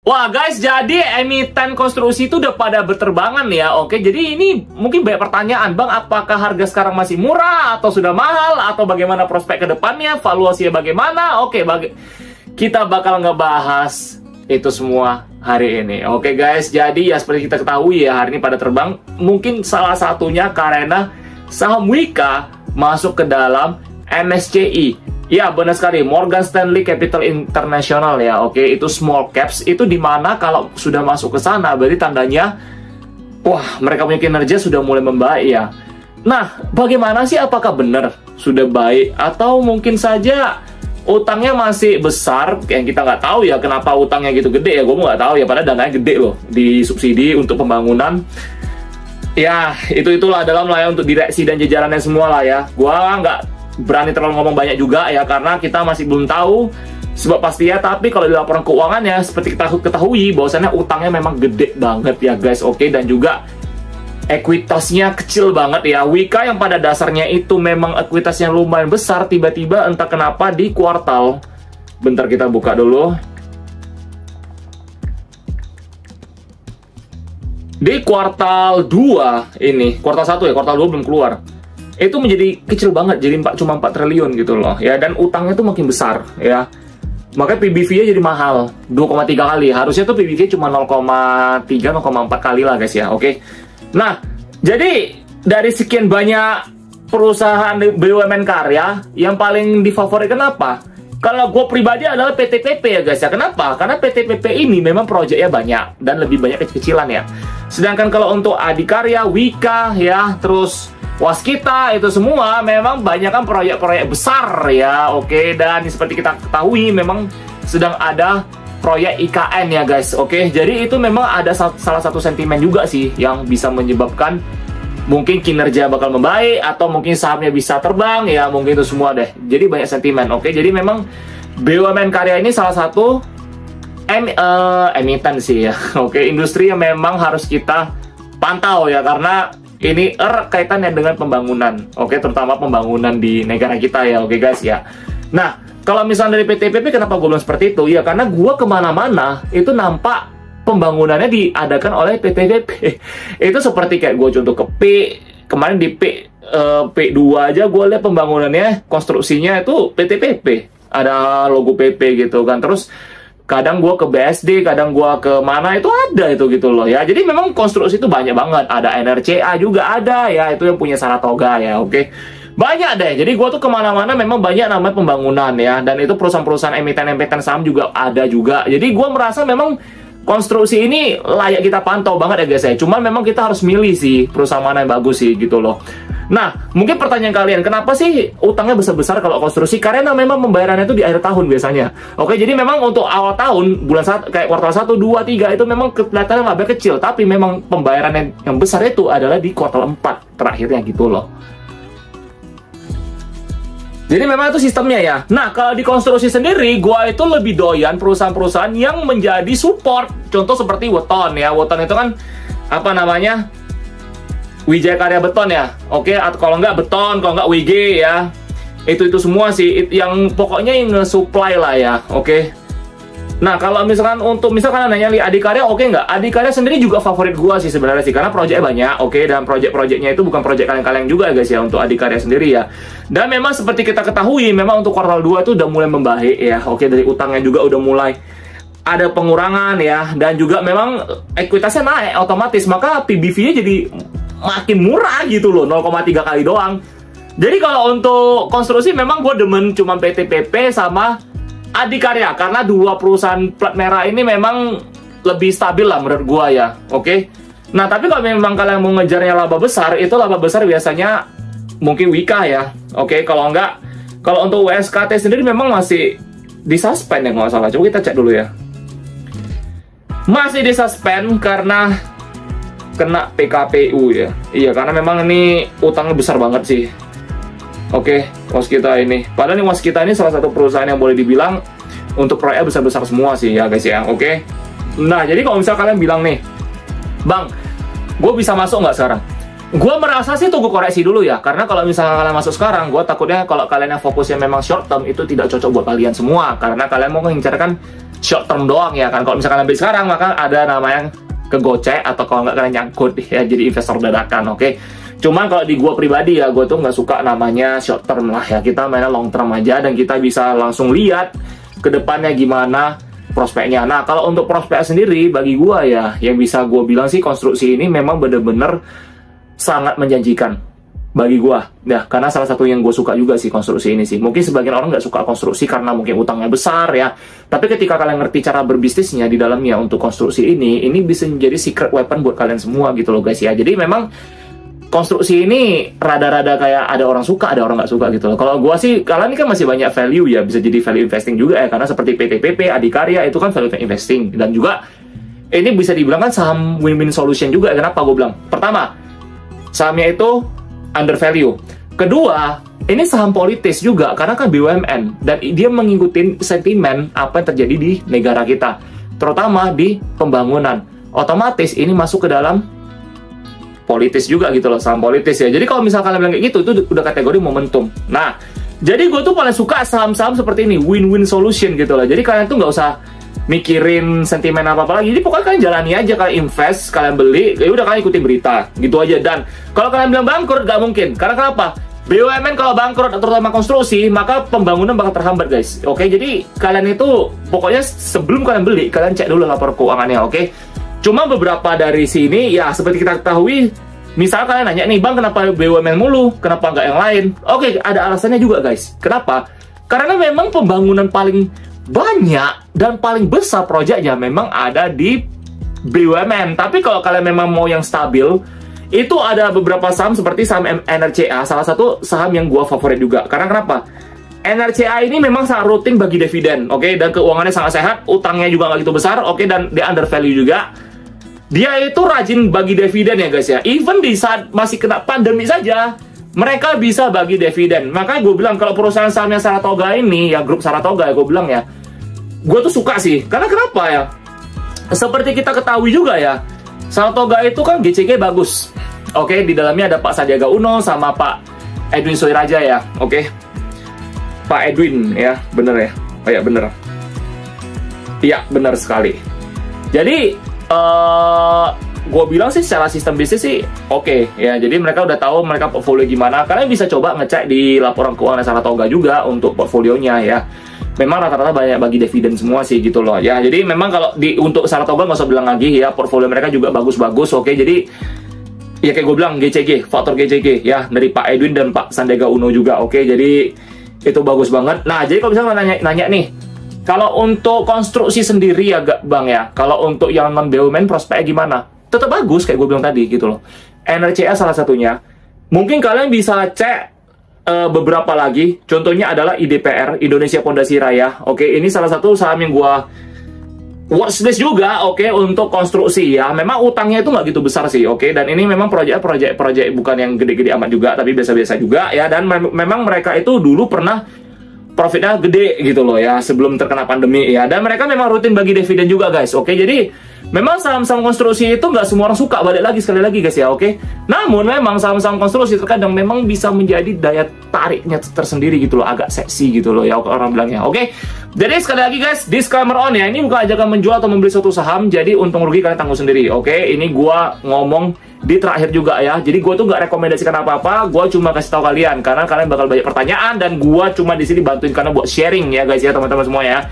Wah guys, jadi emiten konstruksi itu udah pada berterbangan ya. Oke, jadi ini mungkin banyak pertanyaan, Bang, apakah harga sekarang masih murah atau sudah mahal atau bagaimana prospek ke depannya, valuasinya bagaimana? Oke, kita bakal ngebahas itu semua hari ini. Oke guys, jadi ya seperti kita ketahui ya, hari ini pada terbang. Mungkin salah satunya karena saham Wika masuk ke dalam MSCI. Ya, benar sekali, Morgan Stanley Capital International ya. Oke, itu small caps, itu dimana kalau sudah masuk ke sana berarti tandanya wah, mereka punya kinerja sudah mulai membaik ya. Nah, bagaimana sih, apakah benar sudah baik atau mungkin saja utangnya masih besar? Yang kita nggak tahu ya, kenapa utangnya gitu gede ya, gue nggak tahu ya, padahal dananya gede loh, disubsidi untuk pembangunan. Ya, itulah dalam lah ya, untuk direksi dan jajarannya semua lah ya. Gua nggak berani terlalu ngomong banyak juga ya, karena kita masih belum tahu sebab pasti ya. Tapi kalau di laporan keuangannya seperti kita ketahui bahwasannya utangnya memang gede banget ya guys. Oke, dan juga ekuitasnya kecil banget ya. Wika yang pada dasarnya itu memang ekuitasnya lumayan besar, tiba-tiba entah kenapa di kuartal, bentar kita buka dulu, di kuartal 2 ini, kuartal 1 ya, kuartal 2 belum keluar, itu menjadi kecil banget, jadi cuma 4 triliun gitu loh ya, dan utangnya tuh makin besar ya. Makanya PBV-nya jadi mahal, 2,3 kali. Harusnya tuh PBV cuma 0,3 0,4 kali lah guys ya. Oke. Nah, jadi dari sekian banyak perusahaan BUMN karya, yang paling difavoritkan apa? Kalau gue pribadi adalah PT PP ya guys ya. Kenapa? Karena PT PP ini memang proyeknya banyak dan lebih banyak kecil-kecilan ya. Sedangkan kalau untuk Adikarya, Wika ya, terus Waskita, itu semua memang banyak kan proyek-proyek besar ya. Oke, dan seperti kita ketahui memang sedang ada proyek IKN ya guys. Oke, jadi itu memang ada salah satu sentimen juga sih yang bisa menyebabkan mungkin kinerja bakal membaik atau mungkin sahamnya bisa terbang ya, mungkin itu semua deh. Jadi banyak sentimen. Oke, jadi memang BUMN karya ini salah satu emiten sih ya. Oke, industri yang memang harus kita pantau ya, karena ini erat kaitannya dengan pembangunan. Oke, terutama pembangunan di negara kita ya. Oke guys ya. Nah, kalau misalnya dari PT PP, kenapa gue bilang seperti itu? Ya karena gue kemana-mana itu nampak pembangunannya diadakan oleh PT PP. Itu seperti kayak gue contoh ke kemarin di P2 aja gue lihat pembangunannya, konstruksinya itu PT PP. Ada logo PP gitu kan. Terus kadang gue ke BSD, kadang gue ke mana, itu ada itu gitu loh ya. Jadi memang konstruksi itu banyak banget. Ada NRCA juga ada ya, itu yang punya Saratoga ya. Oke, banyak deh. Jadi gue tuh kemana-mana memang banyak namanya pembangunan ya. Dan itu perusahaan-perusahaan emiten-emiten saham juga ada juga. Jadi gue merasa memang konstruksi ini layak kita pantau banget ya guys ya. Cuman memang kita harus milih sih perusahaan mana yang bagus sih gitu loh. Nah, mungkin pertanyaan kalian, kenapa sih utangnya besar-besar kalau konstruksi? Karena memang pembayarannya itu di akhir tahun biasanya. Oke, jadi memang untuk awal tahun, bulan 1, kayak kuartal 1, 2, 3, itu memang kelihatannya nggak kecil. Tapi memang pembayaran yang besar itu adalah di kuartal 4 terakhirnya gitu loh. Jadi memang itu sistemnya ya. Nah, kalau di konstruksi sendiri, gua itu lebih doyan perusahaan-perusahaan yang menjadi support. Contoh seperti Weton ya. Weton itu kan, apa namanya, Wijaya Karya Beton ya. Oke, atau kalau nggak Beton, kalau nggak WG ya. Itu semua sih, yang pokoknya yang nge-supply lah ya. Oke. Nah, kalau misalkan untuk, misalkan nanya li Adikarya, oke nggak? Adikarya sendiri juga favorit gua sih sebenarnya sih, karena proyeknya banyak. Oke, dan proyek-proyeknya itu bukan proyek kaleng-kaleng juga guys ya, untuk Adikarya sendiri ya. Dan memang seperti kita ketahui, memang untuk kuartal 2 itu udah mulai membaik ya. Oke, dari utangnya juga udah mulai ada pengurangan ya. Dan juga memang ekuitasnya naik otomatis, maka PBV-nya jadi makin murah gitu loh, 0,3 kali doang. Jadi kalau untuk konstruksi memang gue demen cuma PT PP sama Adikarya, karena dua perusahaan plat merah ini memang lebih stabil lah menurut gue ya. Oke. Nah, tapi kalau memang kalian mau ngejarnya laba besar, itu laba besar biasanya mungkin Wika ya. Oke, kalau enggak, kalau untuk WSKT sendiri memang masih disuspend ya, nggak salah. Coba kita cek dulu ya. Masih disuspend karena kena PKPU ya. Iya, karena memang ini utangnya besar banget sih. Oke, Waskita ini. Padahal nih Waskita ini salah satu perusahaan yang boleh dibilang untuk proyek besar-besar semua sih ya guys ya. Oke. Nah, jadi kalau misal kalian bilang nih, Bang, gue bisa masuk nggak sekarang? Gue merasa sih tunggu koreksi dulu ya. Karena kalau misalnya kalian masuk sekarang, gue takutnya kalau kalian yang fokusnya memang short term, itu tidak cocok buat kalian semua. Karena kalian mau mengincarkan short term doang ya kan. Kalau misalkan beli sekarang maka ada namanya kegocek atau kalau nggak kalian nyangkut ya jadi investor dadakan, oke. Cuman kalau di gua pribadi ya, gua tuh nggak suka namanya short term lah ya. Kita mainnya long term aja dan kita bisa langsung lihat ke depannya gimana prospeknya. Nah, kalau untuk prospek sendiri bagi gua ya, yang bisa gua bilang sih konstruksi ini memang bener-bener sangat menjanjikan bagi gua. Ya, karena salah satu yang gue suka juga sih konstruksi ini sih. Mungkin sebagian orang nggak suka konstruksi karena mungkin utangnya besar ya. Tapi ketika kalian ngerti cara berbisnisnya di dalamnya untuk konstruksi ini bisa menjadi secret weapon buat kalian semua gitu loh guys ya. Jadi memang konstruksi ini rada-rada kayak ada orang suka, ada orang nggak suka gitu loh. Kalau gue sih, kalian ini kan masih banyak value ya, bisa jadi value investing juga ya. Karena seperti PTPP, Adikarya itu kan value investing. Dan juga ini bisa dibilang kan saham win-win solution juga. Kenapa gue bilang? Pertama, sahamnya itu under value. Kedua, ini saham politis juga karena kan BUMN. Dan dia mengikuti sentimen apa yang terjadi di negara kita. Terutama di pembangunan. Otomatis ini masuk ke dalam politis juga gitu loh, saham politis ya. Jadi kalau misalkan kalian bilang kayak gitu, itu udah kategori momentum. Nah, jadi gue tuh paling suka saham-saham seperti ini, win-win solution gitu loh. Jadi kalian tuh nggak usah mikirin sentimen apa-apa lagi. Jadi pokoknya kalian jalani aja, kalian invest, kalian beli, ya udah kalian ikutin berita, gitu aja. Dan kalau kalian bilang bangkrut, nggak mungkin. Karena kenapa? BUMN kalau bangkrut, terutama konstruksi, maka pembangunan bakal terhambat guys. Oke, jadi kalian itu pokoknya sebelum kalian beli, kalian cek dulu laporan keuangannya, oke? Cuma beberapa dari sini, ya seperti kita ketahui, misal kalian nanya nih, Bang kenapa BUMN mulu? Kenapa nggak yang lain? Oke, ada alasannya juga guys. Kenapa? Karena memang pembangunan paling banyak dan paling besar proyeknya memang ada di BUMN. Tapi kalau kalian memang mau yang stabil, itu ada beberapa saham seperti saham NRCA, salah satu saham yang gua favorit juga. Karena kenapa? NRCA ini memang sangat rutin bagi dividen, oke? Dan keuangannya sangat sehat, utangnya juga nggak gitu besar, oke? Dan dia under value juga. Dia itu rajin bagi dividen ya guys ya. Even di saat masih kena pandemi saja, mereka bisa bagi dividen. Makanya gue bilang kalau perusahaan sahamnya Saratoga ini, ya grup Saratoga ya gue bilang ya, gue tuh suka sih. Karena kenapa ya? Seperti kita ketahui juga ya, Saratoga itu kan GCG bagus. Oke, di dalamnya ada Pak Sandiaga Uno sama Pak Edwin Soeraja ya. Oke, Pak Edwin ya, bener ya. Oh ya bener. Iya bener sekali. Jadi gue bilang sih secara sistem bisnis sih oke ya. Jadi mereka udah tahu mereka portfolio gimana. Kalian bisa coba ngecek di laporan keuangan Saratoga juga untuk portfolionya ya. Memang rata-rata banyak bagi dividen semua sih gitu loh ya. Jadi memang kalau untuk Saratoga nggak usah bilang lagi ya, portfolio mereka juga bagus-bagus. Oke, jadi ya kayak gue bilang GCG, faktor GCG ya dari Pak Edwin dan Pak Sandiaga Uno juga. Oke, jadi itu bagus banget. Nah, jadi kalau misalnya nanya nih, kalau untuk konstruksi sendiri ya Bang ya, kalau untuk yang non BUMN prospeknya gimana? Tetap bagus kayak gue bilang tadi gitu loh. NRCA salah satunya. Mungkin kalian bisa cek beberapa lagi. Contohnya adalah IDPR, Indonesia Pondasi Raya. Oke, ini salah satu saham yang gue watchlist juga, oke, untuk konstruksi ya. Memang utangnya itu nggak gitu besar sih, oke. Dan ini memang proyek bukan yang gede-gede amat juga, tapi biasa-biasa juga ya. Dan memang mereka itu dulu pernah profitnya gede gitu loh ya sebelum terkena pandemi ya. Dan mereka memang rutin bagi dividen juga guys. Oke, jadi memang saham-saham konstruksi itu nggak semua orang suka, balik lagi sekali lagi guys ya. Oke, namun memang saham-saham konstruksi terkadang memang bisa menjadi daya tariknya tersendiri gitu loh, agak seksi gitu loh ya orang bilangnya. Oke, jadi sekali lagi guys, disclaimer on ya, ini bukan ajakan menjual atau membeli suatu saham, jadi untung rugi kalian tanggung sendiri. Oke, ini gua ngomong di terakhir juga ya. Jadi gue tuh nggak rekomendasikan apa-apa, gue cuma kasih tahu kalian karena kalian bakal banyak pertanyaan dan gue cuma di sini bantuin karena buat sharing ya guys ya teman-teman semua ya.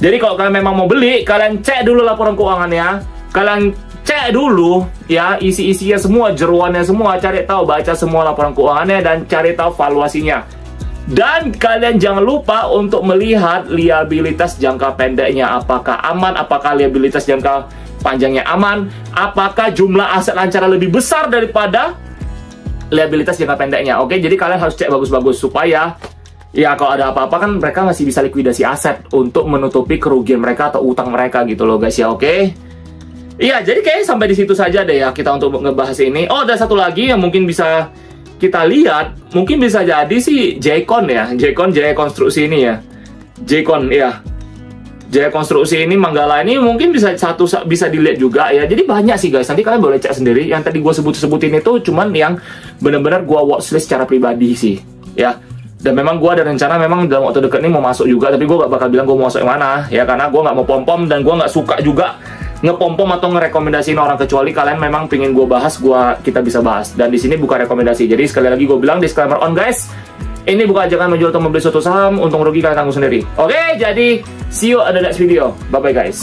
Jadi kalau kalian memang mau beli, kalian cek dulu laporan keuangannya, kalian cek dulu ya isi-isinya semua, jeruannya semua, cari tahu, baca semua laporan keuangannya dan cari tahu valuasinya. Dan kalian jangan lupa untuk melihat liabilitas jangka pendeknya, apakah aman, apakah liabilitas jangka panjangnya aman, apakah jumlah aset lancaran lebih besar daripada liabilitas jangka pendeknya. Oke, jadi kalian harus cek bagus-bagus supaya ya kalau ada apa-apa kan mereka masih bisa likuidasi aset untuk menutupi kerugian mereka atau utang mereka gitu loh guys ya. Oke, iya, jadi kayaknya sampai di situ saja deh ya kita untuk ngebahas ini. Oh, ada satu lagi yang mungkin bisa kita lihat, mungkin bisa jadi sih Jcon ya, Jaya Konstruksi ini ya, Jcon ya, Jaya Konstruksi ini Manggala ini mungkin bisa dilihat juga ya. Jadi banyak sih guys, nanti kalian boleh cek sendiri. Yang tadi gue sebutin itu cuman yang benar-benar gue watchlist secara pribadi sih ya. Dan memang gue ada rencana memang dalam waktu dekat ini mau masuk juga, tapi gue gak bakal bilang gue mau masuk yang mana ya, karena gue gak mau pom-pom dan gue gak suka juga ngepom-pom atau ngerekomendasiin orang, kecuali kalian memang pengen gue bahas, kita bisa bahas. Dan di sini bukan rekomendasi. Jadi sekali lagi gue bilang disclaimer on guys, ini bukan ajakan menjual atau membeli suatu saham, untung rugi kalian tanggung sendiri. Oke, jadi see you on the next video. Bye bye guys.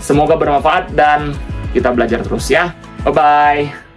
Semoga bermanfaat dan kita belajar terus ya. Bye bye.